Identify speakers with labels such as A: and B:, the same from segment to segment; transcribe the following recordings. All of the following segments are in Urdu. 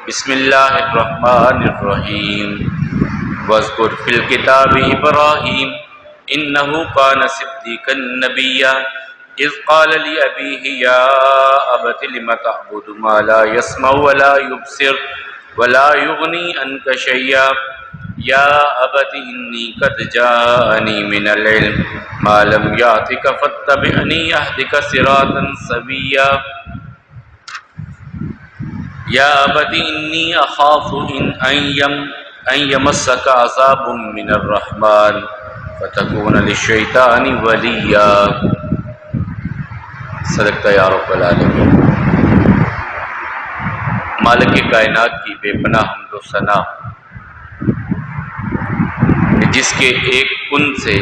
A: بسم اللہ الرحمن الرحیم واذکر فی الکتاب ابراہیم انہ کان صدیقا نبیا اذ قال لأبیہ یا ابت لم تعبد ما لا يسمع ولا يبصر ولا يغنی عنک شیئا یا ابت انی قد جاءنی من العلم ما لم یأتک فاتبعنی اہدک صراطا سویا یا ابت انی اخاف ان یمسک عذاب من الرحمن فتکون للشیطان ولیا۔ صدقت یا رب العالمین۔ مالک کائنات کی بے پناہ حمد و ثنا، جس کے ایک کن سے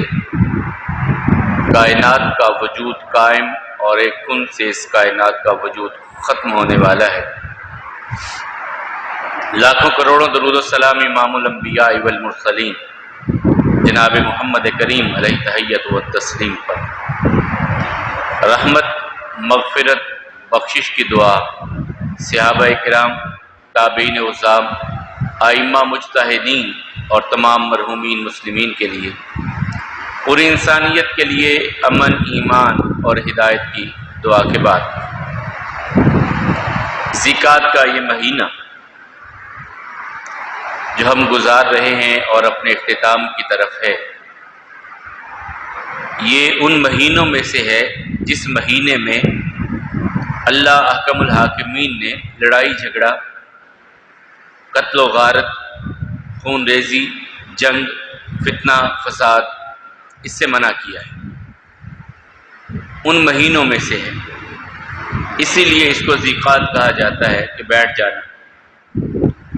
A: کائنات کا وجود قائم اور ایک کن سے اس کائنات کا وجود ختم ہونے والا ہے۔ لاکھوں کروڑوں درود و سلام امام الانبیاء والمرسلین جناب محمد کریم علیہ تحیت و تسلیم پر، رحمت، مغفرت، بخشش کی دعا صحابہ کرام، تابعین عظام، ائمہ مجتہدین اور تمام مرحومین مسلمین کے لیے، پوری انسانیت کے لیے امن، ایمان اور ہدایت کی دعا کے بعد، زکوٰۃ کا یہ مہینہ جو ہم گزار رہے ہیں اور اپنے اختتام کی طرف ہے، یہ ان مہینوں میں سے ہے جس مہینے میں اللہ احکم الحاکمین نے لڑائی جھگڑا، قتل و غارت، خون ریزی، جنگ، فتنہ، فساد اس سے منع کیا ہے، ان مہینوں میں سے ہے۔ اسی لیے اس کو زکوٰۃ کہا جاتا ہے کہ بیٹھ جانا۔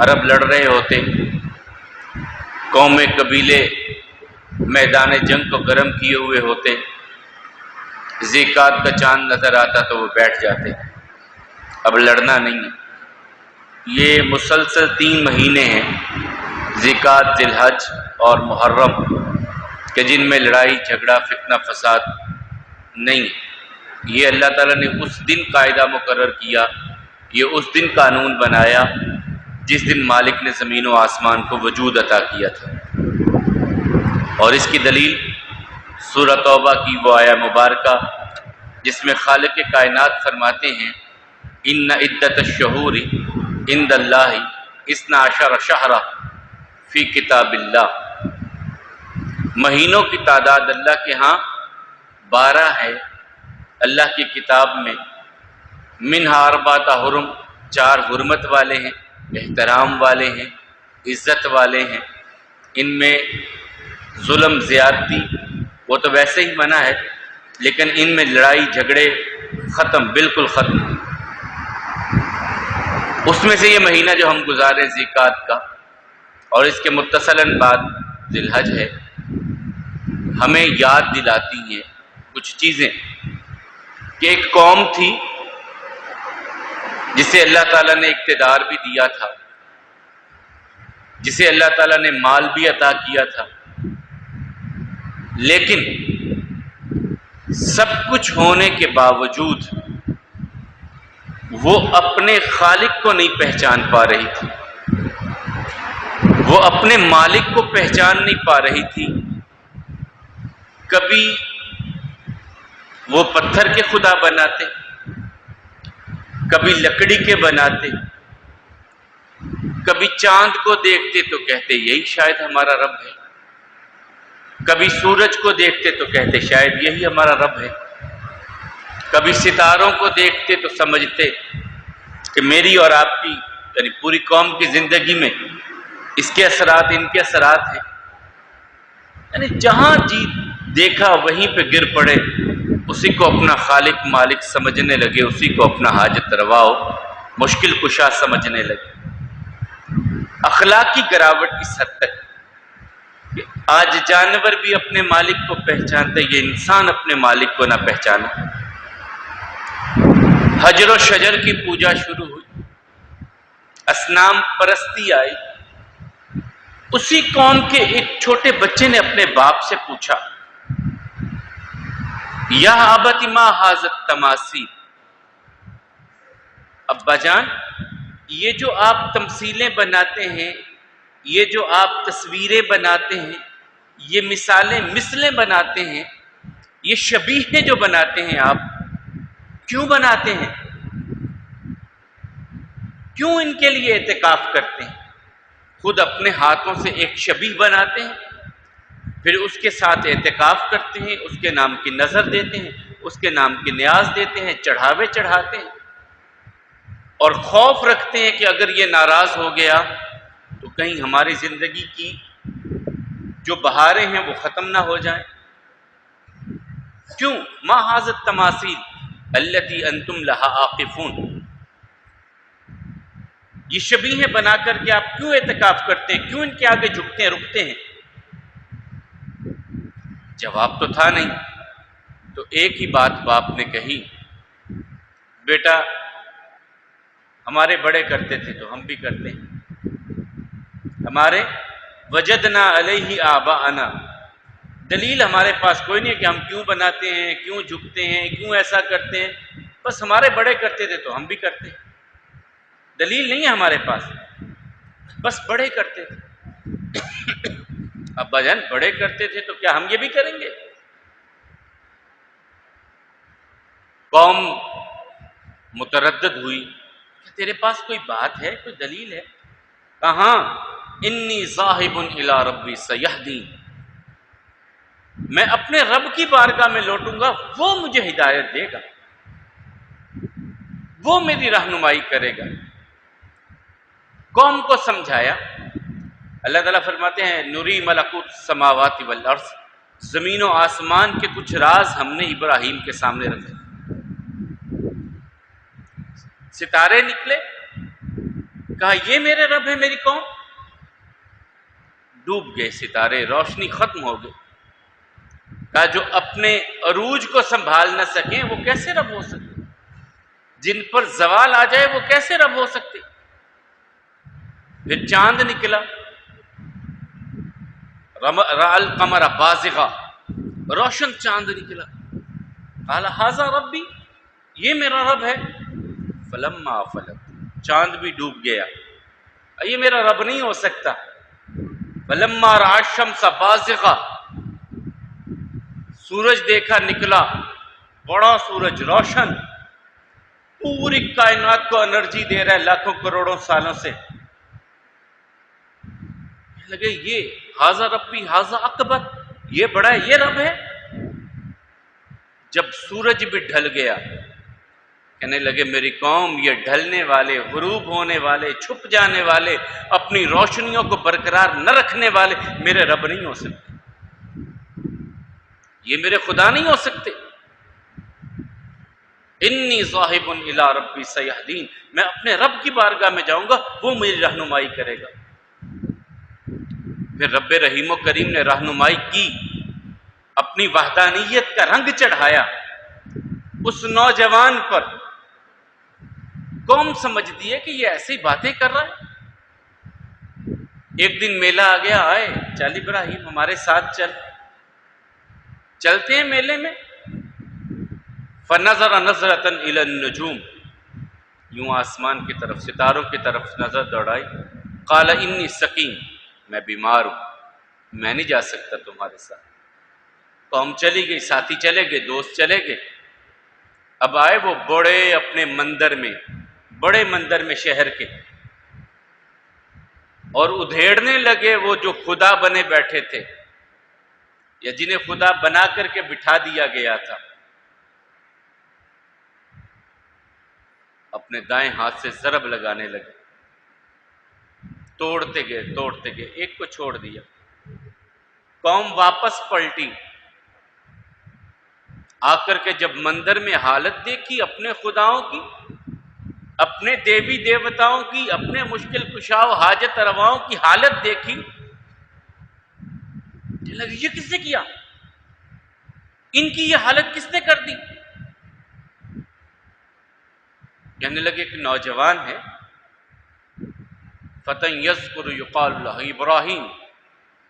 A: عرب لڑ رہے ہوتے، قومیں قبیلے میدان جنگ کو گرم کیے ہوئے ہوتے، زکوٰۃ کا چاند نظر آتا تو وہ بیٹھ جاتے، اب لڑنا نہیں ہے۔ یہ مسلسل 3 مہینے ہیں، زکوٰۃ، ذی الحج اور محرم، کہ جن میں لڑائی جھگڑا، فتنہ فساد نہیں ہے۔ یہ اللہ تعالیٰ نے اس دن قاعدہ مقرر کیا، یہ اس دن قانون بنایا جس دن مالک نے زمین و آسمان کو وجود عطا کیا تھا۔ اور اس کی دلیل سورہ توبہ کی وہ آیہ مبارکہ جس میں خالق کائنات فرماتے ہیں ان عدت الشہور عند اللہ 12 شہرا فی کتاب اللہ، مہینوں کی تعداد اللہ کے ہاں 12 ہے اللہ کی کتاب میں، منہا اربعۃ حرم، 4 حرمت والے ہیں، احترام والے ہیں، عزت والے ہیں، ان میں ظلم زیادتی وہ تو ویسے ہی منع ہے، لیکن ان میں لڑائی جھگڑے ختم، بالکل ختم۔ اس میں سے یہ مہینہ جو ہم گزارے زکوٰۃ کا اور اس کے متصلاً بعد ذی الحج ہے، ہمیں یاد دلاتی ہیں کچھ چیزیں کہ ایک قوم تھی جسے اللہ تعالیٰ نے اقتدار بھی دیا تھا، جسے اللہ تعالیٰ نے مال بھی عطا کیا تھا، لیکن سب کچھ ہونے کے باوجود وہ اپنے خالق کو نہیں پہچان پا رہی تھی، وہ اپنے مالک کو پہچان نہیں پا رہی تھی۔ کبھی وہ پتھر کے خدا بناتے، کبھی لکڑی کے بناتے، کبھی چاند کو دیکھتے تو کہتے یہی شاید ہمارا رب ہے، کبھی سورج کو دیکھتے تو کہتے شاید یہی ہمارا رب ہے، کبھی ستاروں کو دیکھتے تو سمجھتے کہ میری اور آپ کی یعنی پوری قوم کی زندگی میں اس کے اثرات، ان کے اثرات ہیں، یعنی جہاں جی دیکھا وہیں پہ گر پڑے، اسی کو اپنا خالق مالک سمجھنے لگے، اسی کو اپنا حاجت روا مشکل کشا سمجھنے لگے۔ اخلاقی گراوٹ اس حد تک کہ آج جانور بھی اپنے مالک کو پہچانتے، یہ انسان اپنے مالک کو نہ پہچانا۔ حجر و شجر کی پوجا شروع ہوئی، اصنام پرستی آئی۔ اسی قوم کے ایک چھوٹے بچے نے اپنے باپ سے پوچھا یا ابت ما ھذا التماثیل، ابا جان یہ جو آپ تمثیلیں بناتے ہیں، یہ جو آپ تصویریں بناتے ہیں، یہ مثلیں بناتے ہیں، یہ شبیہیں جو بناتے ہیں آپ کیوں بناتے ہیں؟ کیوں ان کے لیے اعتکاف کرتے ہیں؟ خود اپنے ہاتھوں سے ایک شبیہ بناتے ہیں، پھر اس کے ساتھ اعتکاف کرتے ہیں، اس کے نام کی نظر دیتے ہیں، اس کے نام کی نیاز دیتے ہیں، چڑھاوے چڑھاتے ہیں، اور خوف رکھتے ہیں کہ اگر یہ ناراض ہو گیا تو کہیں ہماری زندگی کی جو بہاریں ہیں وہ ختم نہ ہو جائیں۔ کیوں؟ ما ھذا التماثیل التی انتم لہا عاکفون، یہ شبیہیں بنا کر کے آپ کیوں اعتکاف کرتے ہیں؟ کیوں ان کے آگے جھکتے ہیں، رکتے ہیں؟ جواب تو تھا نہیں، تو ایک ہی بات باپ نے کہی، بیٹا ہمارے بڑے کرتے تھے تو ہم بھی کرتے ہیں، ہمارے وجدنا علیہ آباءنا، دلیل ہمارے پاس کوئی نہیں ہے کہ ہم کیوں بناتے ہیں، کیوں جھکتے ہیں، کیوں ایسا کرتے ہیں، بس ہمارے بڑے کرتے تھے تو ہم بھی کرتے ہیں، دلیل نہیں ہے ہمارے پاس، بس بڑے کرتے تھے۔ ابا جان بڑے کرتے تھے تو کیا ہم یہ بھی کریں گے؟ قوم متردد ہوئی کہ تیرے پاس کوئی بات ہے، کوئی دلیل ہے؟ کہاں؟ انی ذاہب الی ربی سیہدین، میں اپنے رب کی بارگاہ میں لوٹوں گا، وہ مجھے ہدایت دے گا، وہ میری رہنمائی کرے گا۔ قوم کو سمجھایا۔ اللہ تعالیٰ فرماتے ہیں نری ملکوت السماوات والارض، زمین و آسمان کے کچھ راز ہم نے ابراہیم کے سامنے رکھے، ستارے نکلے، کہا یہ میرے رب ہے، میری قوم، ڈوب گئے ستارے، روشنی ختم ہو گئی، کہا جو اپنے عروج کو سنبھال نہ سکیں وہ کیسے رب ہو سکتے؟ جن پر زوال آ جائے وہ کیسے رب ہو سکتے؟ پھر چاند نکلا، رأى القمر بازغا، روشن چاند نکلا، قال ھذا ربی، یہ میرا رب ہے، فلما افلت، چاند بھی ڈوب گیا، یہ میرا رب نہیں ہو سکتا، فلما رأى الشمس بازغا، سورج دیکھا نکلا، بڑا سورج روشن، پوری کائنات کو انرجی دے رہا ہے لاکھوں کروڑوں سالوں سے، لگے یہ ھذا ربی ھذا اکبر، یہ بڑا ہے، یہ رب ہے۔ جب سورج بھی ڈھل گیا، کہنے لگے میری قوم یہ ڈھلنے والے، غروب ہونے والے، چھپ جانے والے، اپنی روشنیوں کو برقرار نہ رکھنے والے میرے رب نہیں ہو سکتے، یہ میرے خدا نہیں ہو سکتے۔ انی ذاہب الی ربی سیہدین، میں اپنے رب کی بارگاہ میں جاؤں گا، وہ میری رہنمائی کرے گا۔ پھر رب رحیم و کریم نے رہنمائی کی، اپنی وحدانیت کا رنگ چڑھایا اس نوجوان پر۔ قوم سمجھتی ہے کہ یہ ایسی باتیں کر رہا ہے۔ ایک دن میلہ آ گیا، آئے چل ابراہیم ہمارے ساتھ چل، چلتے ہیں میلے میں، فنظر نظرۃ الی النجوم، یوں آسمان کی طرف، ستاروں کی طرف نظر دوڑائی، قال انی سقیم، میں بیمار ہوں، میں نہیں جا سکتا تمہارے ساتھ۔ قوم چلی گئی، ساتھی چلے گئے، دوست چلے گئے۔ اب آئے وہ بڑے اپنے مندر میں، بڑے مندر میں شہر کے، اور ادھیڑنے لگے وہ جو خدا بنے بیٹھے تھے، یا جنہیں خدا بنا کر کے بٹھا دیا گیا تھا، اپنے دائیں ہاتھ سے ضرب لگانے لگے، توڑتے گئے، ایک کو چھوڑ دیا۔ قوم واپس پلٹی، آ کر کے جب مندر میں حالت دیکھی اپنے خداؤں کی، اپنے دیوی دیوتاؤں کی، اپنے مشکل کشا و حاجت رواؤں کی حالت دیکھی، لگی یہ کس نے کیا؟ ان کی یہ حالت کس نے کر دی؟ کہنے لگے کہ نوجوان ہے، فتى يذكر يقال له ابراہیم،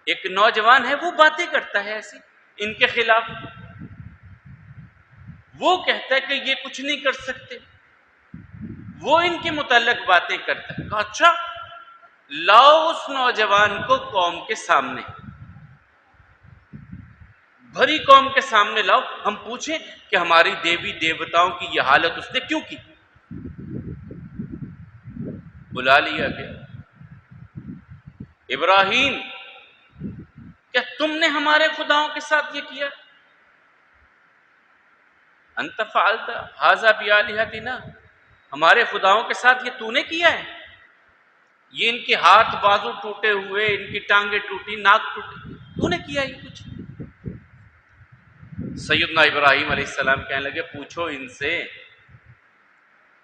A: ایک نوجوان ہے وہ باتیں کرتا ہے ایسی ان کے خلاف، وہ کہتا ہے کہ یہ کچھ نہیں کر سکتے، وہ ان کے متعلق باتیں کرتا ہے. کہا اچھا لاؤ اس نوجوان کو قوم کے سامنے، بھری قوم کے سامنے لاؤ، ہم پوچھیں کہ ہماری دیوی دیوتاؤں کی یہ حالت اس نے کیوں کی. بلا لیا گیا. ابراہیم کیا تم نے ہمارے خداؤں کے ساتھ یہ کیا؟ انت فعلت ھذا بآلہتنا، ہمارے خداؤں کے ساتھ یہ تو نے کیا ہے؟ یہ ان کے ہاتھ بازو ٹوٹے ہوئے، ان کی ٹانگیں ٹوٹی، ناک ٹوٹی، تو نے کیا یہ کچھ؟ سیدنا ابراہیم علیہ السلام کہنے لگے پوچھو ان سے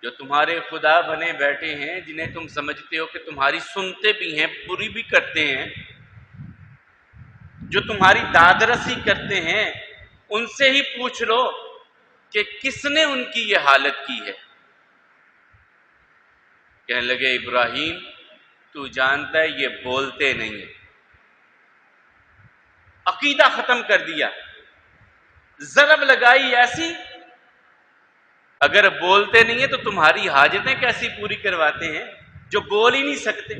A: جو تمہارے خدا بنے بیٹھے ہیں، جنہیں تم سمجھتے ہو کہ تمہاری سنتے بھی ہیں، پوری بھی کرتے ہیں، جو تمہاری داد رسی کرتے ہیں، ان سے ہی پوچھ لو کہ کس نے ان کی یہ حالت کی ہے. کہنے لگے ابراہیم تو جانتا ہے یہ بولتے نہیں ہیں. عقیدہ ختم کر دیا، ضرب لگائی ایسی، اگر بولتے نہیں ہیں تو تمہاری حاجتیں کیسی پوری کرواتے ہیں؟ جو بول ہی نہیں سکتے،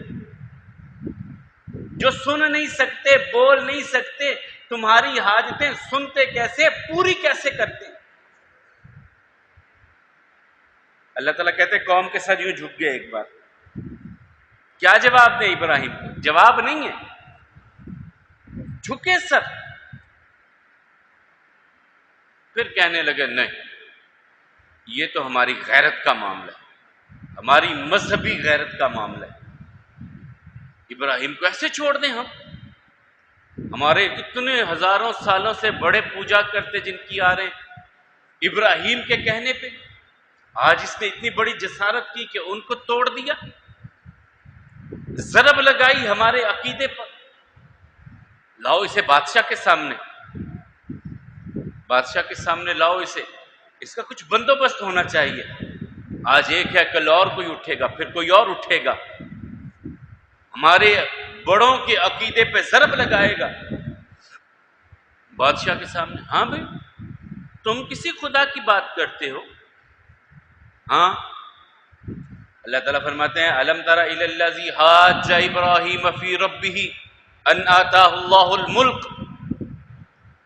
A: جو سن نہیں سکتے، بول نہیں سکتے، تمہاری حاجتیں سنتے کیسے، پوری کیسے کرتے؟ اللہ تعالیٰ کہتے ہیں قوم کے ساتھ یوں جھک گئے. ایک بار کیا جواب دیں ابراہیم کو؟ جواب نہیں ہے، جھکے سر. پھر کہنے لگے نہیں، یہ تو ہماری غیرت کا معاملہ ہے، ہماری مذہبی غیرت کا معاملہ ہے. ابراہیم کو ایسے چھوڑ دیں ہم؟ ہمارے اتنے ہزاروں سالوں سے بڑے پوجا کرتے جن کی آ رہے ہیں، ابراہیم کے کہنے پہ آج اس نے اتنی بڑی جسارت کی کہ ان کو توڑ دیا، ضرب لگائی ہمارے عقیدے پر. لاؤ اسے بادشاہ کے سامنے، بادشاہ کے سامنے لاؤ اسے، اس کا کچھ بندوبست ہونا چاہیے. آج ایک ہے، کل اور کوئی اٹھے گا، پھر کوئی اور اٹھے گا، ہمارے بڑوں کے عقیدے پہ ضرب لگائے گا. بادشاہ کے سامنے، ہاں بھائی تم کسی خدا کی بات کرتے ہو؟ ہاں. اللہ تعالیٰ فرماتے ہیں الم تر الی الذی حاج ابراہیم فی ربہ ان آتاہ اللہ الملک.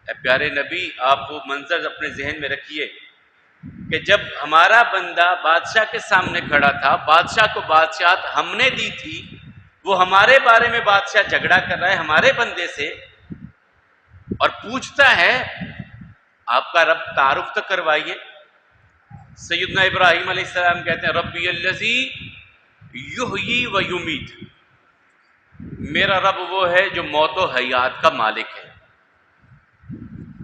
A: اے پیارے نبی آپ وہ منظر اپنے ذہن میں رکھیے کہ جب ہمارا بندہ بادشاہ کے سامنے کھڑا تھا، بادشاہ کو بادشاہت ہم نے دی تھی، وہ ہمارے بارے میں بادشاہ جھگڑا کر رہا ہے ہمارے بندے سے اور پوچھتا ہے آپ کا رب تعارف تو کروائیے. سیدنا ابراہیم علیہ السلام کہتے ہیں ربی الذی یحیی و یمیت، میرا رب وہ ہے جو موت و حیات کا مالک ہے.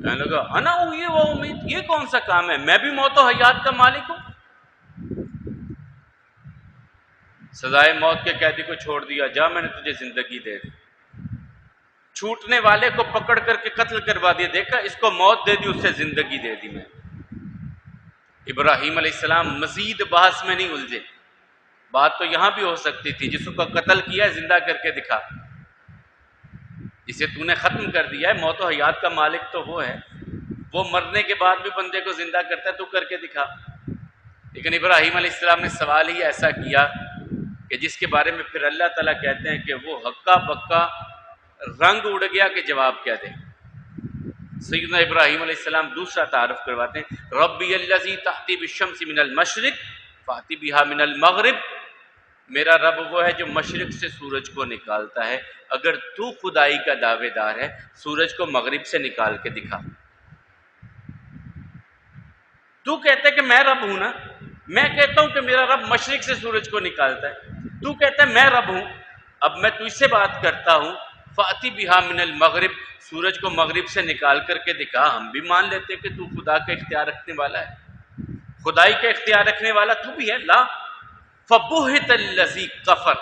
A: کہنے لگا انا احیی و امیت، یہ کون سا کام ہے، میں بھی موت و حیات کا مالک ہوں. سزائے موت کے قیدی کو چھوڑ دیا، جا میں نے تجھے زندگی دے دی. چھوٹنے والے کو پکڑ کر کے قتل کروا دیا، دیکھا اس کو موت دے دی، اس سے زندگی دے دی میں. ابراہیم علیہ السلام مزید بحث میں نہیں الجھے. بات تو یہاں بھی ہو سکتی تھی جس کو قتل کیا زندہ کر کے دکھا، جسے تو نے ختم کر دیا ہے، موت و حیات کا مالک تو وہ ہے، وہ مرنے کے بعد بھی بندے کو زندہ کرتا ہے، تو کر کے دکھا. لیکن ابراہیم علیہ السلام نے سوال ہی ایسا کیا کہ جس کے بارے میں پھر اللہ تعالیٰ کہتے ہیں کہ وہ ہکا بکا رنگ اڑ گیا کہ جواب کیا دے. سیدنا ابراہیم علیہ السلام دوسرا تعارف کرواتے ہیں ربی الذی تأتی بالشمس من المشرق فأتی بہا من المغرب، میرا رب وہ ہے جو مشرق سے سورج کو نکالتا ہے، اگر تو خدائی کا دعوے دار ہے سورج کو مغرب سے نکال کے دکھا. تو کہتا ہے کہ میں رب ہوں نا، میں کہتا ہوں کہ میرا رب مشرق سے سورج کو نکالتا ہے، تو کہتا ہے میں رب ہوں. اب میں تجھ سے بات کرتا ہوں فأتی بہا من المغرب، سورج کو مغرب سے نکال کر کے دکھا، ہم بھی مان لیتے کہ تو خدا کا اختیار رکھنے والا ہے، خدائی کا اختیار رکھنے والا تو بھی ہے. لا فبہت الذی کفر،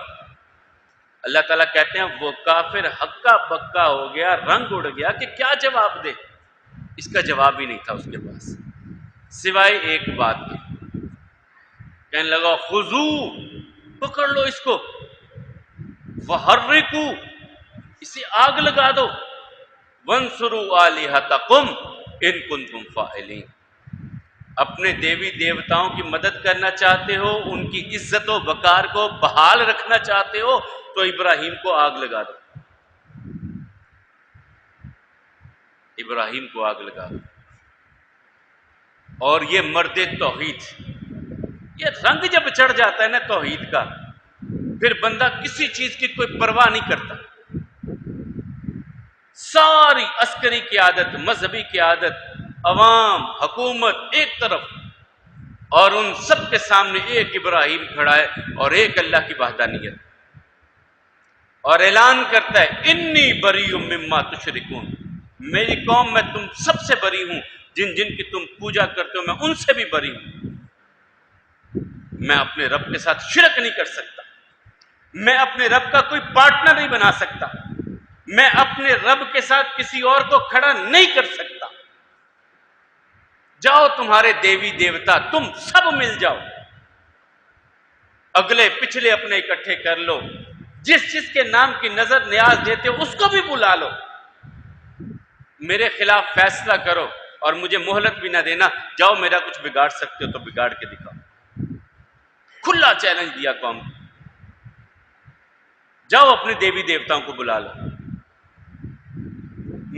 A: اللہ تعالیٰ کہتے ہیں وہ کافر ہکا بکا ہو گیا، رنگ اڑ گیا کہ کیا جواب دے. اس کا جواب ہی نہیں تھا اس کے پاس سوائے ایک بات کے. کہنے لگا خذو، پکڑ لو اس کو، وحرکو، اسے آگ لگا دو، وانصروا آلہتکم ان کنتم فاعلین، اپنے دیوی دیوتاؤں کی مدد کرنا چاہتے ہو، ان کی عزت و وقار کو بحال رکھنا چاہتے ہو تو ابراہیم کو آگ لگا دو، ابراہیم کو آگ لگا دو۔ اور یہ مرد توحید، یہ رنگ جب چڑھ جاتا ہے نا توحید کا، پھر بندہ کسی چیز کی کوئی پرواہ نہیں کرتا۔ ساری عسکری قیادت، مذہبی قیادت، عوام، حکومت ایک طرف، اور ان سب کے سامنے ایک ابراہیم کھڑا ہے اور ایک اللہ کی وحدانیت، اور اعلان کرتا ہے انی بریء مما تشرکون، میری قوم میں تم سب سے بری ہوں، جن جن کی تم پوجا کرتے ہو میں ان سے بھی بری ہوں۔ میں اپنے رب کے ساتھ شرک نہیں کر سکتا، میں اپنے رب کا کوئی پارٹنر نہیں بنا سکتا، میں اپنے رب کے ساتھ کسی اور کو کھڑا نہیں کر سکتا۔ جاؤ تمہارے دیوی دیوتا تم سب مل جاؤ، اگلے پچھلے اپنے اکٹھے کر لو، جس جس کے نام کی نظر نیاز دیتے ہو اس کو بھی بلا لو، میرے خلاف فیصلہ کرو اور مجھے مہلت بھی نہ دینا، جاؤ میرا کچھ بگاڑ سکتے ہو تو بگاڑ کے دکھاؤ۔ کھلا چیلنج دیا قوم کو، جاؤ اپنے دیوی دیوتاؤں کو بلا لو،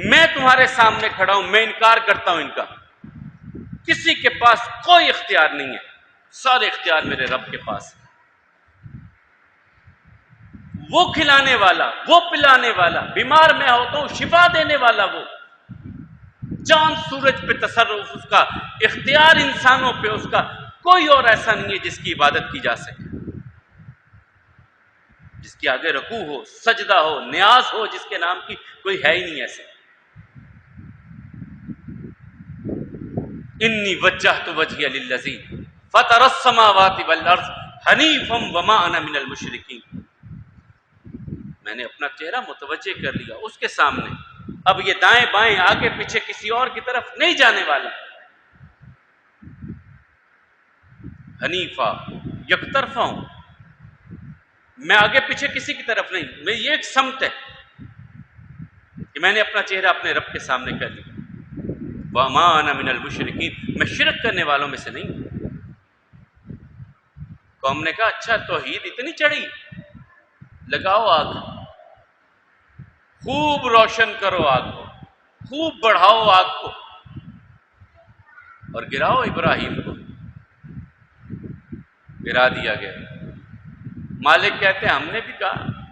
A: میں تمہارے سامنے کھڑا ہوں، میں انکار کرتا ہوں ان کا، کسی کے پاس کوئی اختیار نہیں ہے، سارے اختیار میرے رب کے پاس ہے۔ وہ کھلانے والا، وہ پلانے والا، بیمار میں ہوتا ہوں شفا دینے والا، وہ چاند سورج پہ تصرف اس کا، اختیار انسانوں پہ اس کا، کوئی اور ایسا نہیں ہے جس کی عبادت کی جا سکے، جس کے آگے رکوع ہو، سجدہ ہو، نیاز ہو، جس کے نام کی کوئی ہے ہی نہیں ایسے۔ انی وجہت وجہی للذی فطر السماوات والارض حنیفا وما انا من المشرکین، میں نے اپنا چہرہ متوجہ کر لیا اس کے سامنے، اب یہ دائیں بائیں آگے پیچھے کسی اور کی طرف نہیں جانے والا، حنیفہ یک طرفہ ہوں، میں آگے پیچھے کسی کی طرف نہیں، میں یہ ایک سمت ہے کہ میں نے اپنا چہرہ اپنے رب کے سامنے کر لیا۔ وَمَا أَنَا مِنَ الْمُشْرِكِينَ، میں شرک کرنے والوں میں سے نہیں ہوں۔ قوم نے کہا اچھا توحید اتنی چڑھی، لگاؤ آگ، خوب روشن کرو آگ کو، خوب بڑھاؤ آگ کو اور گراؤ ابراہیم کو۔ گرا دیا گیا۔ مالک کہتے ہیں ہم نے بھی کہا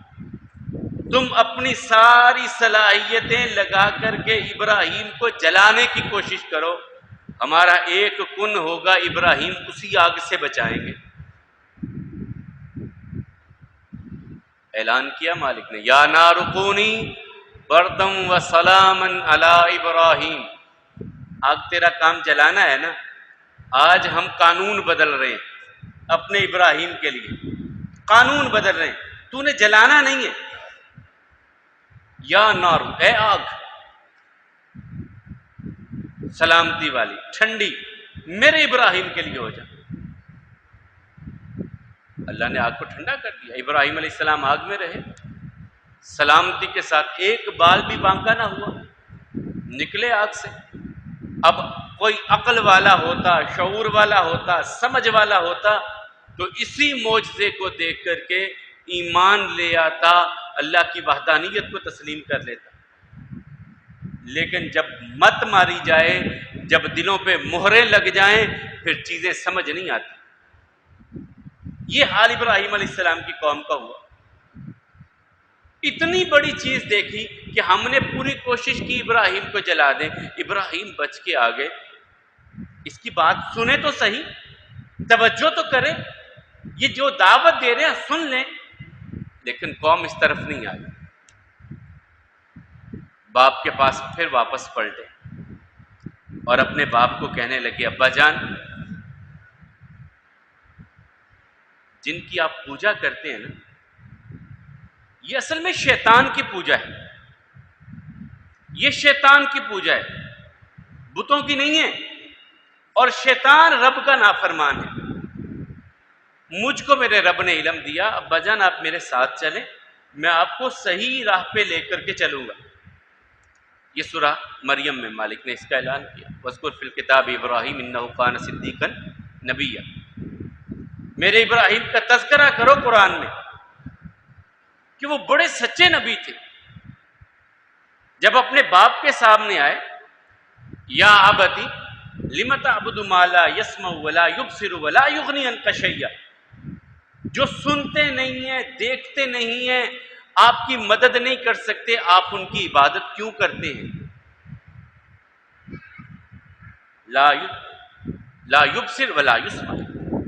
A: تم اپنی ساری صلاحیتیں لگا کر کے ابراہیم کو جلانے کی کوشش کرو، ہمارا ایک کن ہوگا، ابراہیم اسی آگ سے بچائیں گے۔ اعلان کیا مالک نے، یا نار کونی بردم و سلاما علی ابراہیم، آگ تیرا کام جلانا ہے نا، آج ہم قانون بدل رہے ہیں اپنے ابراہیم کے لیے، قانون بدل رہے ہیں، تو نے جلانا نہیں ہے۔ یا نار، اے آگ سلامتی والی ٹھنڈی، میرے ابراہیم کے لیے ہو جا۔ اللہ نے آگ کو ٹھنڈا کر دیا، ابراہیم علیہ السلام آگ میں رہے سلامتی کے ساتھ، ایک بال بھی بانکا نہ ہوا، نکلے آگ سے۔ اب کوئی عقل والا ہوتا، شعور والا ہوتا، سمجھ والا ہوتا تو اسی معجزے کو دیکھ کر کے ایمان لے آتا، اللہ کی وحدانیت کو تسلیم کر لیتا، لیکن جب مت ماری جائے، جب دلوں پہ مہریں لگ جائیں، پھر چیزیں سمجھ نہیں آتی۔ یہ حال ابراہیم علیہ السلام کی قوم کا ہوا۔ اتنی بڑی چیز دیکھی کہ ہم نے پوری کوشش کی ابراہیم کو جلا دیں، ابراہیم بچ کے آگے، اس کی بات سنیں تو صحیح، توجہ تو کریں، یہ جو دعوت دے رہے ہیں سن لیں، لیکن قوم اس طرف نہیں آئی۔ باپ کے پاس پھر واپس پلٹے اور اپنے باپ کو کہنے لگے، ابا جان، جن کی آپ پوجا کرتے ہیں نا، یہ اصل میں شیطان کی پوجا ہے، یہ شیطان کی پوجا ہے، بتوں کی نہیں ہے، اور شیطان رب کا نافرمان ہے۔ مجھ کو میرے رب نے علم دیا، ابا جان آپ میرے ساتھ چلیں، میں آپ کو صحیح راہ پہ لے کر کے چلوں گا۔ یہ سورہ مریم میں مالک نے اس کا اعلان کیا، وَاذْكُرْ فِي الْكِتَابِ إِبْرَاهِيمَ إِنَّهُ كَانَ صِدِّيقًا نَبِيًّا، میرے ابراہیم کا تذکرہ کرو قرآن میں کہ وہ بڑے سچے نبی تھے۔ جب اپنے باپ کے سامنے آئے، یا ابتی لم تعبد ما لا يسمع ولا يبصر ولا يغني عنك شيئا، جو سنتے نہیں ہیں، دیکھتے نہیں ہیں، آپ کی مدد نہیں کر سکتے، آپ ان کی عبادت کیوں کرتے ہیں؟ لا یبصر ولا یسمع،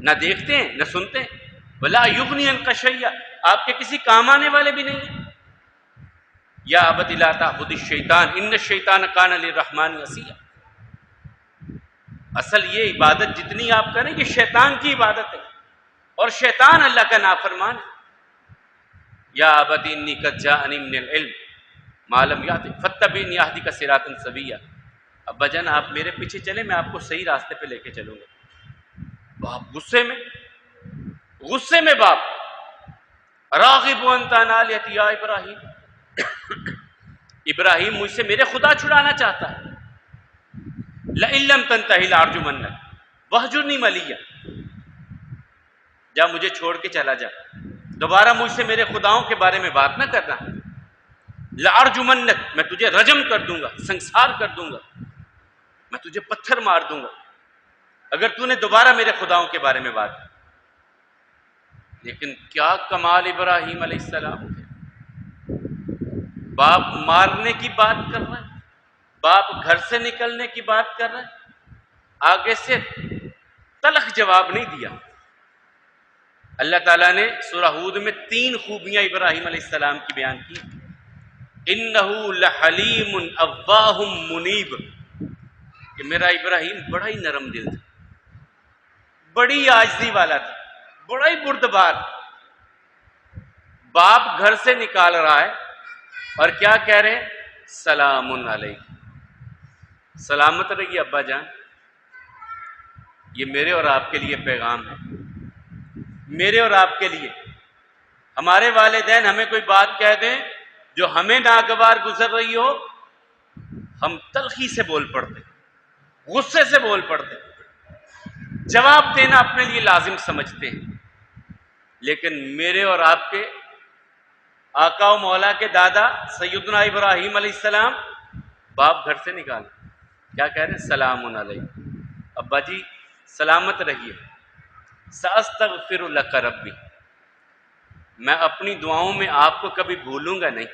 A: نہ دیکھتے ہیں نہ سنتے ہیں، ولا یغنی عنک شیئا، آپ کے کسی کام آنے والے بھی نہیں ہیں۔ یا ابت لا تعبد الشیطان ان الشیطان کان للرحمن عصیا، اصل یہ عبادت جتنی آپ کریں یہ شیطان کی عبادت ہے، اور شیطان اللہ کا نافرمان ہے۔ یا ابت انی قد جاءنی من العلم ما لم یأتک فاتبعنی اہدک صراطا سویا، ابا جان آپ میرے پیچھے چلیں، میں آپ کو صحیح راستے پہ لے کے چلوں گا۔ باپ غصے میں باپ، راغب انت عن آلہتی یا ابراہیم، ابراہیم مجھ سے میرے خدا چھڑانا چاہتا ہے۔ لئن لم تنتہی لارجمنک واہجرنی ملیا، جا مجھے چھوڑ کے چلا جا، دوبارہ مجھ سے میرے خداؤں کے بارے میں بات نہ کرنا۔ لارجمنک، میں تجھے رجم کر دوں گا، سنسار کر دوں گا، میں تجھے پتھر مار دوں گا اگر تو نے دوبارہ میرے خداؤں کے بارے میں بات کی۔ لیکن کیا کمال ابراہیم علیہ السلام ہے، باپ مارنے کی بات کر رہا ہے، باپ گھر سے نکلنے کی بات کر رہا ہے، آگے سے تلخ جواب نہیں دیا۔ اللہ تعالیٰ نے سورہ ہود میں 3 خوبیاں ابراہیم علیہ السلام کی بیان کی، انہو لحلیم اواہ منیب، کہ میرا ابراہیم بڑا ہی نرم دل تھا، بڑی عاجزی والا تھا، بڑا ہی بردبار۔ باپ گھر سے نکال رہا ہے اور کیا کہہ رہے ہیں؟ سلام علیکم، سلامت رہیے ابا جان۔ یہ میرے اور آپ کے لیے پیغام ہے، میرے اور آپ کے لیے۔ ہمارے والدین ہمیں کوئی بات کہہ دیں جو ہمیں ناگوار گزر رہی ہو، ہم تلخی سے بول پڑتے، غصے سے بول پڑتے، جواب دینا اپنے لیے لازم سمجھتے ہیں۔ لیکن میرے اور آپ کے آقا و مولا کے دادا سیدنا ابراہیم علیہ السلام، باپ گھر سے نکالا، کیا کہہ رہے ہیں؟ سلام علیکم، ابا جی سلامت رہیے۔ سأستغفر لک ربی، میں اپنی دعاؤں میں آپ کو کبھی بھولوں گا نہیں،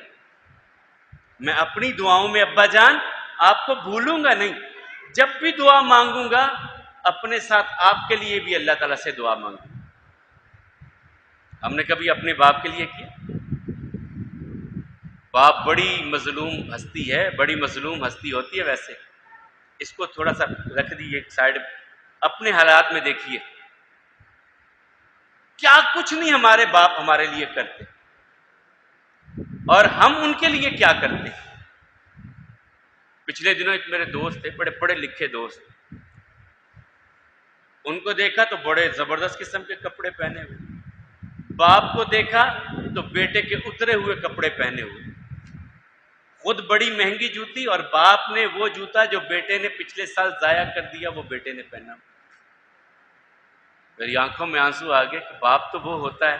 A: میں اپنی دعاؤں میں ابا جان آپ کو بھولوں گا نہیں، جب بھی دعا مانگوں گا اپنے ساتھ آپ کے لیے بھی اللہ تعالیٰ سے دعا مانگوں۔ ہم نے کبھی اپنے باپ کے لیے کیا؟ باپ بڑی مظلوم ہستی ہے، بڑی مظلوم ہستی ہوتی ہے، ویسے اس کو تھوڑا سا رکھ دیجیے ایک سائڈ، اپنے حالات میں دیکھیے کیا کچھ نہیں ہمارے باپ ہمارے لیے کرتے، اور ہم ان کے لیے کیا کرتے۔ پچھلے دنوں ایک میرے دوست تھے، بڑے پڑھے لکھے دوست، ان کو دیکھا تو بڑے زبردست قسم کے کپڑے پہنے ہوئے، باپ کو دیکھا تو بیٹے کے اترے ہوئے کپڑے پہنے ہوئے، خود بڑی مہنگی جوتی، اور باپ نے وہ جوتا جو بیٹے نے پچھلے سال ضائع کر دیا وہ بیٹے نے پہنا۔ میری آنکھوں میں آنسو آ گئے کہ باپ تو وہ ہوتا ہے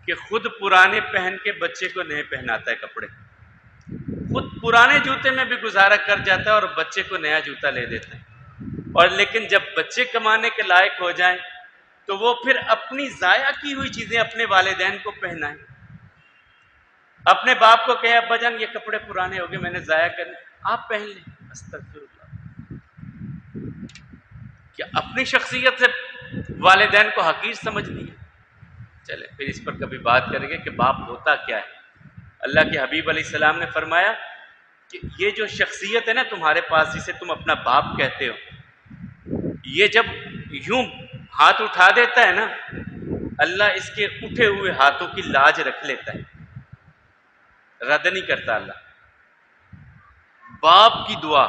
A: کہ خود پرانے پہن کے بچے کو نئے پہناتا ہے کپڑے، خود پرانے جوتے میں بھی گزارا کر جاتا ہے اور بچے کو نیا جوتا لے دیتا ہے، اور لیکن جب بچے کمانے کے لائق ہو جائیں تو وہ پھر اپنی ضائع کی ہوئی چیزیں اپنے والدین کو پہنائیں، اپنے باپ کو کہے ابا جان یہ کپڑے پرانے ہو گئے میں نے ضائع کرنے، آپ پہن لیں۔ استغفر اللہ، کیا اپنی شخصیت سے والدین کو حقیر سمجھ لیا؟ چلے پھر اس پر کبھی بات کریں گے کہ باپ ہوتا کیا ہے۔ اللہ کے حبیب علیہ السلام نے فرمایا کہ یہ جو شخصیت ہے نا تمہارے پاس، جسے تم اپنا باپ کہتے ہو، یہ جب یوں ہاتھ اٹھا دیتا ہے نا، اللہ اس کے اٹھے ہوئے ہاتھوں کی لاج رکھ لیتا ہے، رد نہیں کرتا اللہ۔ باپ کی دعا،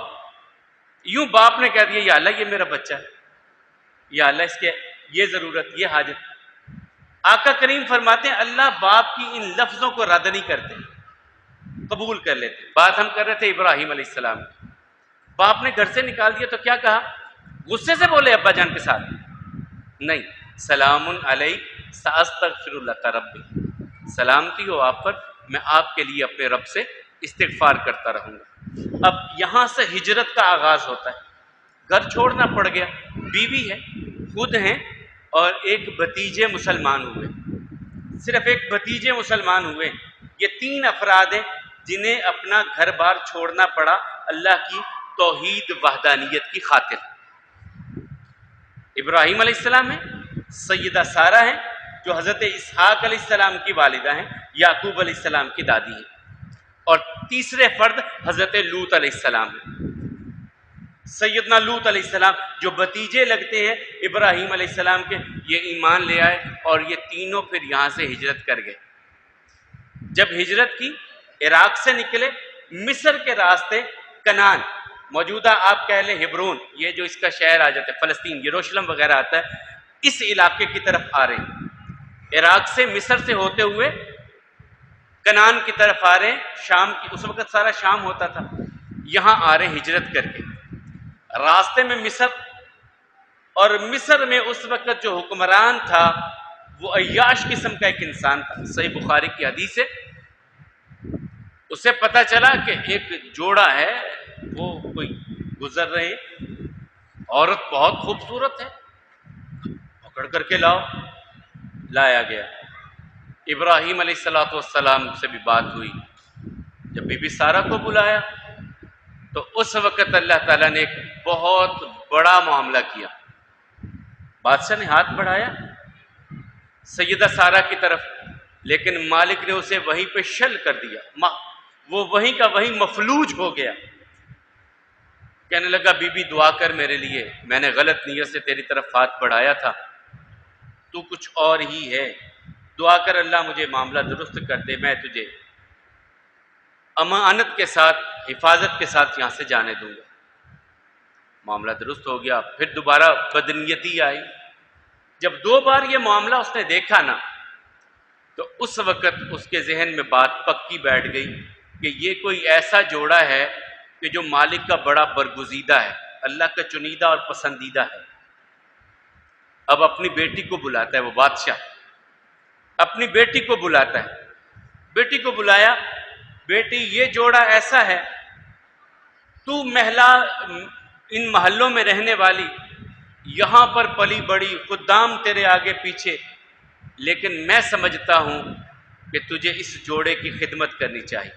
A: یوں باپ نے کہہ دیا یا اللہ یہ میرا بچہ ہے، یا اللہ اس کے یہ ضرورت یہ حاجت، آقا کریم فرماتے ہیں اللہ باپ کی ان لفظوں کو رد نہیں کرتے، قبول کر لیتے. بات ہم کر رہے تھے ابراہیم علیہ السلام کی. باپ نے گھر سے نکال دیا تو کیا کہا؟ غصے سے بولے ابا جان کے ساتھ؟ نہیں. سلام علیک ساستغفر لک ربی، سلامتی ہو آپ پر، میں آپ کے لیے اپنے رب سے استغفار کرتا رہوں گا. اب یہاں سے ہجرت کا آغاز ہوتا ہے. گھر چھوڑنا پڑ گیا، بیوی ہے، خود ہیں، اور ایک بھتیجے مسلمان ہوئے. صرف ایک بھتیجے مسلمان ہوئے. یہ 3 افراد ہیں جنہیں اپنا گھر بار چھوڑنا پڑا اللہ کی توحید وحدانیت کی خاطر. ابراہیم علیہ السلام ہیں، سیدہ سارہ ہیں جو حضرت اسحاق علیہ السلام کی والدہ ہیں، یعقوب علیہ السلام کی دادی ہیں، اور تیسرے فرد حضرت لوط علیہ السلام ہیں. سیدنا لوط علیہ السلام جو بھتیجے لگتے ہیں ابراہیم علیہ السلام کے، یہ ایمان لے آئے اور یہ تینوں پھر یہاں سے ہجرت کر گئے. جب ہجرت کی، عراق سے نکلے، مصر کے راستے کنعان، موجودہ آپ کہہ لیں ہبرون، یہ جو اس کا شہر آ جاتا ہے، فلسطین، یروشلم وغیرہ آتا ہے، اس علاقے کی طرف آ رہے ہیں. عراق سے، مصر سے ہوتے ہوئے کنعان کی طرف آ رہے ہیں. شام کی، اس وقت سارا شام ہوتا تھا، یہاں آ رہے ہیں ہجرت کر کے. راستے میں مصر، اور مصر میں اس وقت جو حکمران تھا وہ عیاش قسم کا ایک انسان تھا. صحیح بخاری کی حدیث ہے، اسے پتہ چلا کہ ایک جوڑا ہے، وہ کوئی گزر رہے ہیں، عورت بہت خوبصورت ہے، پکڑ کر کے لاؤ. لایا گیا. ابراہیم علیہ السلام سے بھی بات ہوئی. جب بی بی سارہ کو بلایا تو اس وقت اللہ تعالیٰ نے ایک بہت بڑا معاملہ کیا. بادشاہ نے ہاتھ بڑھایا سیدہ سارہ کی طرف، لیکن مالک نے اسے وہیں پہ شل کر دیا. وہ وہیں کا وہیں مفلوج ہو گیا. کہنے لگا بی بی دعا کر میرے لیے، میں نے غلط نیت سے تیری طرف ہاتھ بڑھایا تھا، تو کچھ اور ہی ہے، دعا کر اللہ مجھے معاملہ درست کر دے، میں تجھے امانت کے ساتھ، حفاظت کے ساتھ یہاں سے جانے دوں گا. معاملہ درست ہو گیا. پھر دوبارہ بدنیتی آئی. جب 2 بار یہ معاملہ اس نے دیکھا نا، تو اس وقت اس کے ذہن میں بات پکی بیٹھ گئی کہ یہ کوئی ایسا جوڑا ہے کہ جو مالک کا بڑا برگزیدہ ہے، اللہ کا چنیدہ اور پسندیدہ ہے. اب اپنی بیٹی کو بلاتا ہے، وہ بادشاہ اپنی بیٹی کو بلاتا ہے. بیٹی کو بلایا، بیٹی یہ جوڑا ایسا ہے، تو ان محلوں میں رہنے والی، یہاں پر پلی بڑی، خدام تیرے آگے پیچھے، لیکن میں سمجھتا ہوں کہ تجھے اس جوڑے کی خدمت کرنی چاہیے.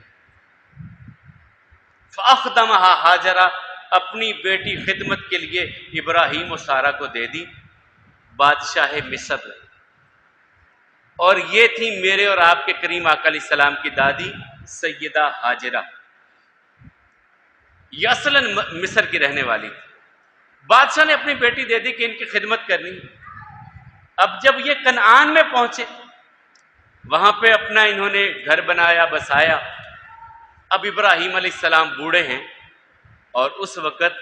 A: فَأَخْدَمَهَا ہاجرہ، اپنی بیٹی خدمت کے لیے ابراہیم و سارہ کو دے دی. بادشاہ مصر، اور یہ تھی میرے اور آپ کے کریم آقا علیہ السلام کی دادی سیدہ ہاجرہ. یہ اصلاً مصر کی رہنے والی تھی. بادشاہ نے اپنی بیٹی دے دی کہ ان کی خدمت کرنی. اب جب یہ کنعان میں پہنچے، وہاں پہ اپنا انہوں نے گھر بنایا، بسایا. اب ابراہیم علیہ السلام بوڑھے ہیں اور اس وقت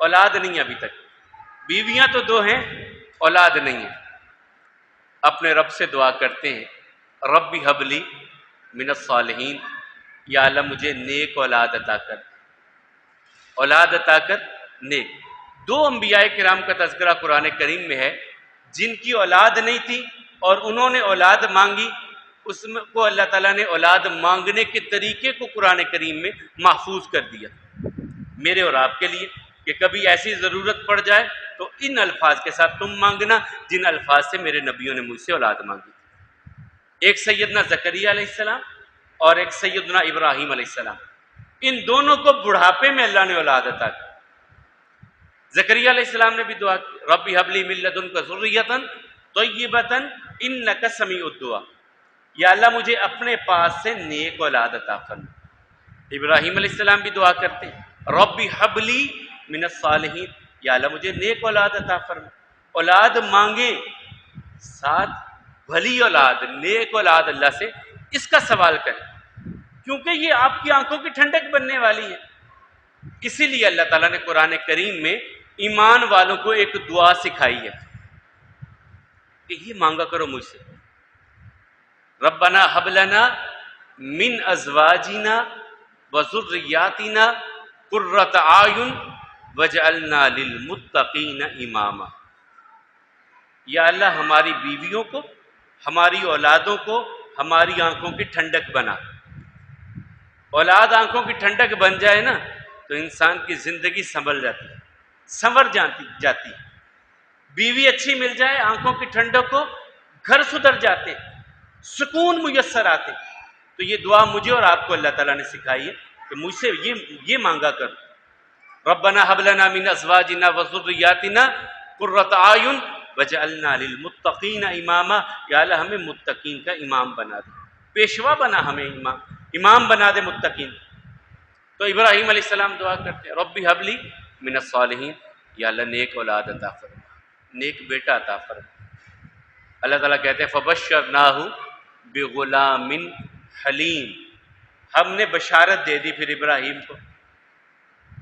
A: اولاد نہیں ابھی تک، بیویاں تو 2 ہیں، اولاد نہیں ہے. اپنے رب سے دعا کرتے ہیں، رب ہب لی من الصالحین، یا اللہ مجھے نیک اولاد عطا کر، اولاد عطا کر نیک. 2 انبیاء کرام کا تذکرہ قرآن کریم میں ہے جن کی اولاد نہیں تھی اور انہوں نے اولاد مانگی. اس کو اللہ تعالیٰ نے اولاد مانگنے کے طریقے کو قرآن کریم میں محفوظ کر دیا میرے اور آپ کے لیے، کہ کبھی ایسی ضرورت پڑ جائے تو ان الفاظ کے ساتھ تم مانگنا جن الفاظ سے میرے نبیوں نے مجھ سے اولاد مانگی. ایک سیدنا زکریہ علیہ السلام اور ایک سیدنا ابراہیم علیہ السلام. ان دونوں کو بڑھاپے میں اللہ نے اولاد عطا کی. زکریہ علیہ السلام نے بھی دعا کی، رب ہب لی من لدنک ذریۃ طیبۃ انک سمیع الدعاء، یا اللہ مجھے اپنے پاس سے نیک اولاد عطا فرما. ابراہیم علیہ السلام بھی دعا کرتے ہیں، رب ہب لی من الصالحین، یا اللہ مجھے نیک اولاد عطا فرما. اولاد مانگے، ساتھ بھلی اولاد، نیک اولاد اللہ سے اس کا سوال کریں، کیونکہ یہ آپ کی آنکھوں کی ٹھنڈک بننے والی ہے. اسی لیے اللہ تعالیٰ نے قرآن کریم میں ایمان والوں کو ایک دعا سکھائی ہے کہ یہ مانگا کرو مجھ سے، ربنا ہب لنا من ازواجنا وذریاتنا قرۃ اعین وجعلنا للمتقین اماما۔ یا اللہ ہماری بیویوں کو، ہماری اولادوں کو ہماری آنکھوں کی ٹھنڈک بنا۔ اولاد آنکھوں کی ٹھنڈک بن جائے نا تو انسان کی زندگی سنبھل جاتی ہے، سنور جاتی ہے۔ بیوی اچھی مل جائے، آنکھوں کی ٹھنڈک کو، گھر سدھر جاتے، سکون میسر آتے۔ تو یہ دعا مجھے اور آپ کو اللہ تعالیٰ نے سکھائی ہے کہ مجھ سے یہ مانگا کر، ربنا ھب لنا من ازواجنا وذریاتنا قرۃ اعین وجعلنا للمتقین اماما۔ یا اللہ ہمیں متقین کا امام بنا دے، پیشوا بنا، ہمیں امام بنا دے متقین۔ تو ابراہیم علیہ السلام دعا کرتے ہیں ربی ھب لی من الصالحین، یا اللہ نیک اولاد عطا فرما، نیک بیٹا عطا فرما۔ اللہ تعالیٰ کہتے ہیں فبشرناہ بغلام حلیم، ہم نے بشارت دے دی پھر ابراہیم کو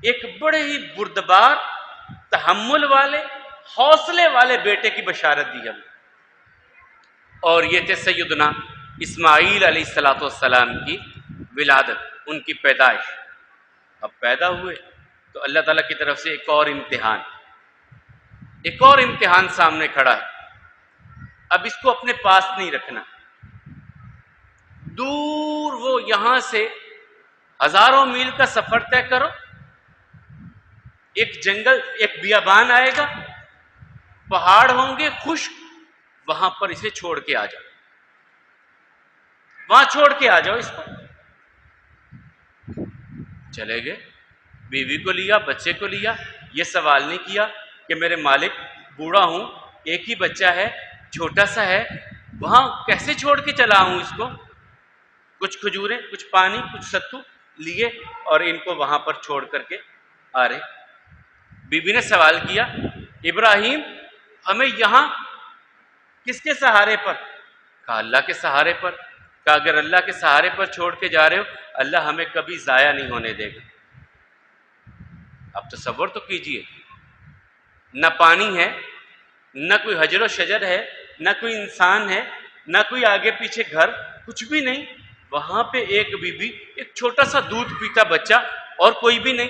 A: ایک بڑے ہی بردبار، تحمل والے، حوصلے والے بیٹے کی بشارت دی ہم، اور یہ تھے سیدنا اسماعیل علیہ السلام کی ولادت، ان کی پیدائش۔ اب پیدا ہوئے تو اللہ تعالیٰ کی طرف سے ایک اور امتحان سامنے کھڑا ہے۔ اب اس کو اپنے پاس نہیں رکھنا، دور وہ یہاں سے ہزاروں میل کا سفر طے کرو، ایک جنگل، ایک بیابان آئے گا، پہاڑ ہوں گے خشک، وہاں پر اسے چھوڑ کے آ جاؤ، وہاں چھوڑ کے آ جاؤ اس کو۔ چلے گئے، بیوی کو لیا، بچے کو لیا، یہ سوال نہیں کیا کہ میرے مالک بوڑھا ہوں، ایک ہی بچہ ہے، چھوٹا سا ہے، وہاں کیسے چھوڑ کے چلا ہوں اس کو۔ کچھ کھجوریں، کچھ پانی، کچھ ستو لیے اور ان کو وہاں پر چھوڑ کر کے آ رہے۔ بیوی نے سوال کیا ابراہیم ہمیں یہاں کس کے سہارے پر؟ کہا اللہ کے سہارے پر۔ کہا اگر اللہ کے سہارے پر چھوڑ کے جا رہے ہو، اللہ ہمیں کبھی ضائع نہیں ہونے دے گا۔ اب تصور تو کیجئے، نہ پانی ہے، نہ کوئی حجر و شجر ہے، نہ کوئی انسان ہے، نہ کوئی آگے پیچھے گھر، کچھ بھی نہیں، وہاں پہ ایک بیوی، ایک چھوٹا سا دودھ پیتا بچہ، اور کوئی بھی نہیں،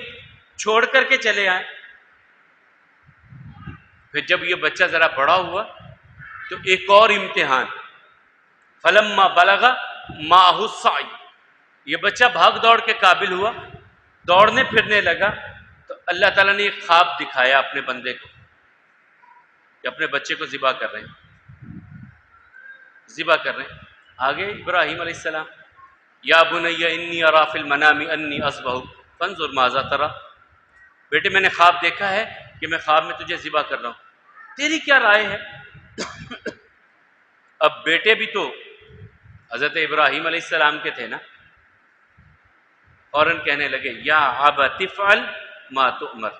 A: چھوڑ کر کے چلے آئے۔ پھر جب یہ بچہ ذرا بڑا ہوا تو ایک اور امتحان، فلما بلغ معہ السعی، یہ بچہ بھاگ دوڑ کے قابل ہوا، دوڑنے پھرنے لگا، تو اللہ تعالیٰ نے ایک خواب دکھایا اپنے بندے کو کہ اپنے بچے کو ذبح کر رہے ہیں۔ آگے ابراہیم علیہ السلام، یا بنی انی اری فی المنام انی اذبحک فانظر ماذا تری، بیٹے میں نے خواب دیکھا ہے کہ میں خواب میں تجھے ذبح کر رہا ہوں، تیری کیا رائے ہے؟ اب بیٹے بھی تو حضرت ابراہیم علیہ السلام کے تھے نا، فوراً کہنے لگے یا ابت افعل ما تؤمر،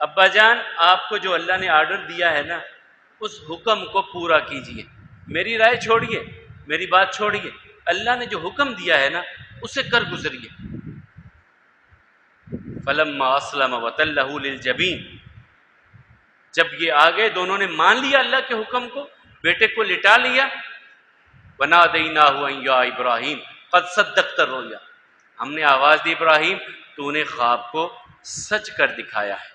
A: ابا جان آپ کو جو اللہ نے آرڈر دیا ہے نا اس حکم کو پورا کیجئے، میری رائے چھوڑیے، میری بات چھوڑیے، اللہ نے جو حکم دیا ہے نا اسے کر گزریے۔ فلما اسلم وتلہ للجبین، جب یہ آگے دونوں نے مان لیا اللہ کے حکم کو، بیٹے کو لٹا لیا، ونادیناہ ان یا ابراہیم قد صدقت الرؤیا، ہم نے آواز دی ابراہیم تو نے خواب کو سچ کر دکھایا ہے،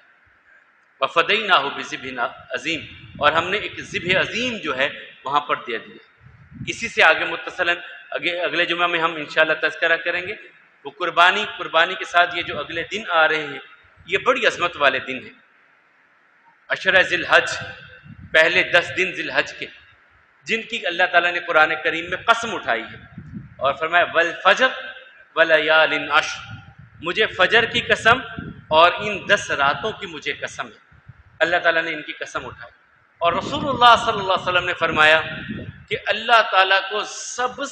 A: وفدیناہ بذبح عظیم، اور ہم نے ایک ذبح عظیم جو ہے وہاں پر دے دیا۔ اسی سے آگے متصلاً اگلے جمعہ میں ہم انشاءاللہ تذکرہ کریں گے، وہ قربانی کے ساتھ یہ جو اگلے دن آ رہے ہیں یہ بڑی عظمت والے دن ہیں، عشرہ ذی الحج، پہلے 10 دن ذی الحج کے، جن کی اللہ تعالیٰ نے قرآن کریم میں قسم اٹھائی ہے اور فرمایا والفجر ولیال عشر، مجھے فجر کی قسم اور ان 10 راتوں کی مجھے قسم ہے، اللہ تعالیٰ نے ان کی قسم اٹھائی۔ اور رسول اللہ صلی اللہ علیہ وسلم نے فرمایا کہ اللہ تعالیٰ کو سب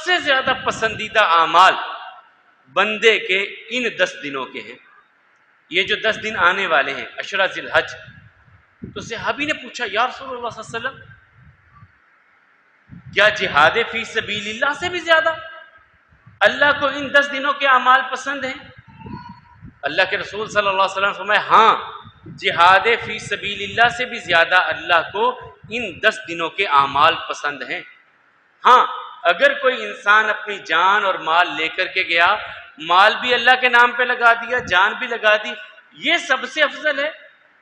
A: سے زیادہ پسندیدہ اعمال بندے کے ان 10 دنوں کے ہیں، یہ جو 10 دن آنے والے ہیں عشرہ ذی الحج۔ تو صحابی نے پوچھا یا رسول اللہ صلی اللہ علیہ وسلم کیا جہاد فی سبیل اللہ سے بھی زیادہ اللہ کو ان 10 دنوں کے اعمال پسند ہیں؟ اللہ کے رسول صلی اللہ علیہ وسلم فرمایا ہاں، جہاد فی سبیل اللہ سے بھی زیادہ اللہ کو ان 10 دنوں کے اعمال پسند ہیں۔ ہاں، اگر کوئی انسان اپنی جان اور مال لے کر کے گیا، مال بھی اللہ کے نام پہ لگا دیا، جان بھی لگا دی، یہ سب سے افضل ہے۔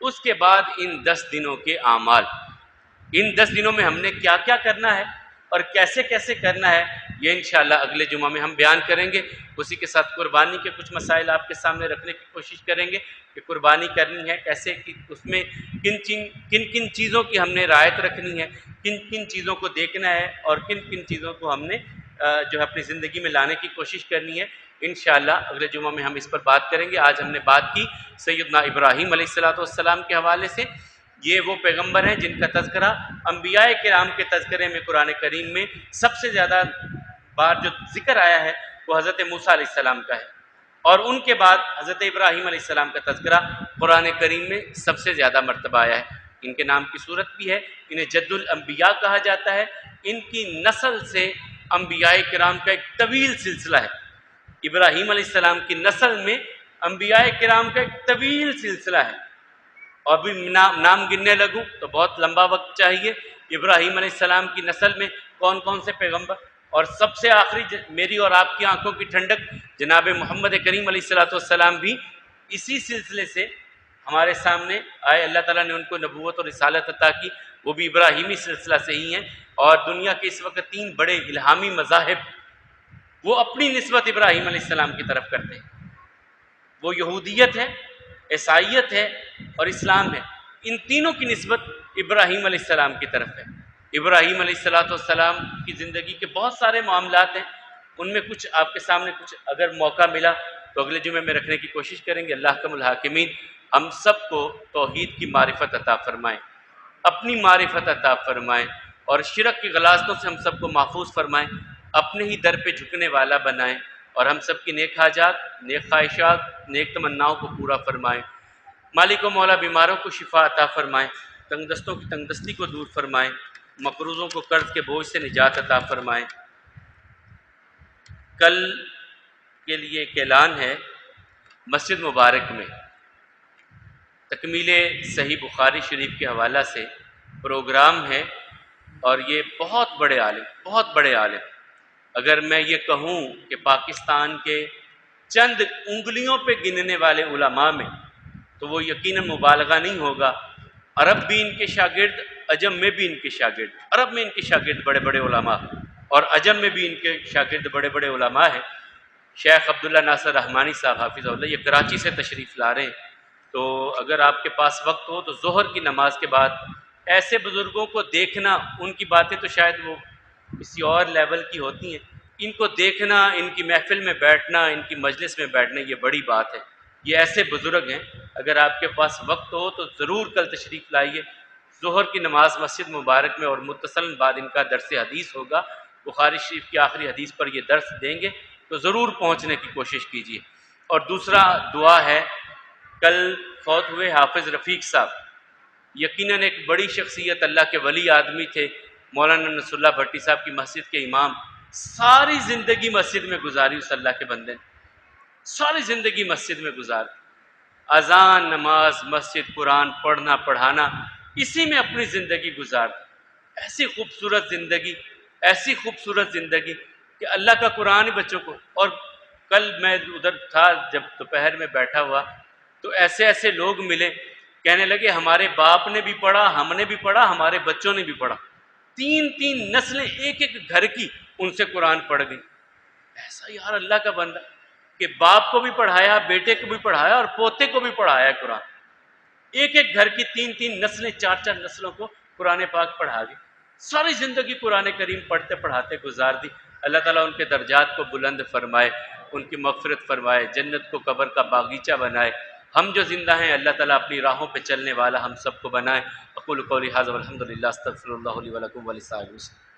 A: اس کے بعد ان 10 دنوں کے اعمال، ان 10 دنوں میں ہم نے کیا کیا کرنا ہے اور کیسے کیسے کرنا ہے، یہ انشاءاللہ اگلے جمعہ میں ہم بیان کریں گے۔ اسی کے ساتھ قربانی کے کچھ مسائل آپ کے سامنے رکھنے کی کوشش کریں گے کہ قربانی کرنی ہے کیسے، اس میں کن کن چیزوں کی ہم نے رعایت رکھنی ہے، کن کن چیزوں کو دیکھنا ہے اور کن کن چیزوں کو ہم نے جو ہے اپنی زندگی میں لانے کی کوشش کرنی ہے۔ انشاءاللہ اگلے جمعہ میں ہم اس پر بات کریں گے۔ آج ہم نے بات کی سیدنا ابراہیم علیہ السلام کے حوالے سے۔ یہ وہ پیغمبر ہیں جن کا تذکرہ انبیاء کرام کے تذکرے میں قرآن کریم میں سب سے زیادہ بار جو ذکر آیا ہے وہ حضرت موسیٰ علیہ السلام کا ہے، اور ان کے بعد حضرت ابراہیم علیہ السلام کا تذکرہ قرآن کریم میں سب سے زیادہ مرتبہ آیا ہے۔ ان کے نام کی صورت بھی ہے، انہیں جد الانبیاء کہا جاتا ہے۔ ان کی نسل سے انبیاء کرام کا ایک طویل سلسلہ ہے۔ ابراہیم علیہ السلام کی نسل میں انبیاء کرام کا ایک طویل سلسلہ ہے، اور بھی نام گننے لگوں تو بہت لمبا وقت چاہیے۔ ابراہیم علیہ السلام کی نسل میں کون کون سے پیغمبر، اور سب سے آخری میری اور آپ کی آنکھوں کی ٹھنڈک جناب محمد کریم علیہ السلام بھی اسی سلسلے سے ہمارے سامنے آئے۔ اللہ تعالیٰ نے ان کو نبوت اور رسالت عطا کی، وہ بھی ابراہیمی سلسلہ سے ہی ہیں۔ اور دنیا کے اس وقت 3 بڑے الہامی مذاہب وہ اپنی نسبت ابراہیم علیہ السلام کی طرف کرتے ہیں، وہ یہودیت ہے، عیسائیت ہے اور اسلام ہے۔ ان تینوں کی نسبت ابراہیم علیہ السلام کی طرف ہے۔ ابراہیم علیہ السلام کی زندگی کے بہت سارے معاملات ہیں، ان میں کچھ آپ کے سامنے کچھ اگر موقع ملا تو اگلے جمعے میں رکھنے کی کوشش کریں گے۔ اللہ کم الحاکمین ہم سب کو توحید کی معرفت عطا فرمائیں، اپنی معرفت عطا فرمائیں، اور شرک کی غلاظتوں سے ہم سب کو محفوظ فرمائیں، اپنے ہی در پہ جھکنے والا بنائیں، اور ہم سب کی نیک حاجات، نیک خواہشات، نیک تمناؤں کو پورا فرمائیں۔ مالک و مولا بیماروں کو شفا عطا فرمائیں، تنگ دستوں کی تنگ دستی کو دور فرمائیں، مقروضوں کو قرض کے بوجھ سے نجات عطا فرمائیں۔ کل کے لیے ایک اعلان ہے، مسجد مبارک میں تکمیل صحیح بخاری شریف کے حوالہ سے پروگرام ہے، اور یہ بہت بڑے عالم، اگر میں یہ کہوں کہ پاکستان کے چند انگلیوں پہ گننے والے علماء میں تو وہ یقیناً مبالغہ نہیں ہوگا۔ عرب بھی ان کے شاگرد، عجم میں بھی ان کے شاگرد، عرب میں ان کے شاگرد بڑے بڑے علماء، اور عجم میں بھی ان کے شاگرد بڑے بڑے علماء ہیں۔ شیخ عبداللہ ناصر رحمانی صاحب حافظ اللہ یہ کراچی سے تشریف لا رہے ہیں، تو اگر آپ کے پاس وقت ہو تو ظہر کی نماز کے بعد ایسے بزرگوں کو دیکھنا، ان کی باتیں تو شاید وہ کسی اور لیول کی ہوتی ہیں، ان کو دیکھنا، ان کی محفل میں بیٹھنا، ان کی مجلس میں بیٹھنا، یہ بڑی بات ہے۔ یہ ایسے بزرگ ہیں، اگر آپ کے پاس وقت ہو تو ضرور کل تشریف لائیے۔ ظہر کی نماز مسجد مبارک میں، اور متصل بعد ان کا درس حدیث ہوگا، بخاری شریف کی آخری حدیث پر یہ درس دیں گے، تو ضرور پہنچنے کی کوشش کیجیے۔ اور دوسرا دعا ہے، کل فوت ہوئے حافظ رفیق صاحب، یقیناً ایک بڑی شخصیت، اللہ کے ولی آدمی تھے، مولانا نصر اللہ بھٹی صاحب کی مسجد کے امام، ساری زندگی مسجد میں گزاری اس اللہ کے بندے نے، ساری زندگی مسجد میں گزار، اذان، نماز، مسجد، قرآن پڑھنا پڑھانا، اسی میں اپنی زندگی گزار۔ ایسی خوبصورت زندگی، ایسی خوبصورت زندگی کہ اللہ کا قرآن ہی بچوں کو۔ اور کل میں ادھر تھا جب دوپہر میں بیٹھا ہوا، تو ایسے ایسے لوگ ملے، کہنے لگے ہمارے باپ نے بھی پڑھا، ہم نے بھی پڑھا، ہمارے بچوں نے بھی پڑھا، 3 نسلیں ایک ایک گھر کی ان سے قرآن پڑھ گئی۔ ایسا یار اللہ کا بندہ کہ باپ کو بھی پڑھایا، بیٹے کو بھی پڑھایا، اور پوتے کو بھی پڑھایا قرآن، ایک ایک گھر کی 3 نسلیں، 4 نسلوں کو قرآن پاک پڑھا گئی، ساری زندگی قرآن کریم پڑھتے پڑھاتے گزار دی۔ اللہ تعالیٰ ان کے درجات کو بلند فرمائے، ان کی مغفرت فرمائے، جنت کو قبر کا باغیچہ بنائے۔ ہم جو زندہ ہیں اللہ تعالیٰ اپنی راہوں پہ چلنے والا ہم سب کو بنائے۔ اقول قولی ھذا والحمد للہ، استغفر اللہ لی ولکم ولسائر المسلمین۔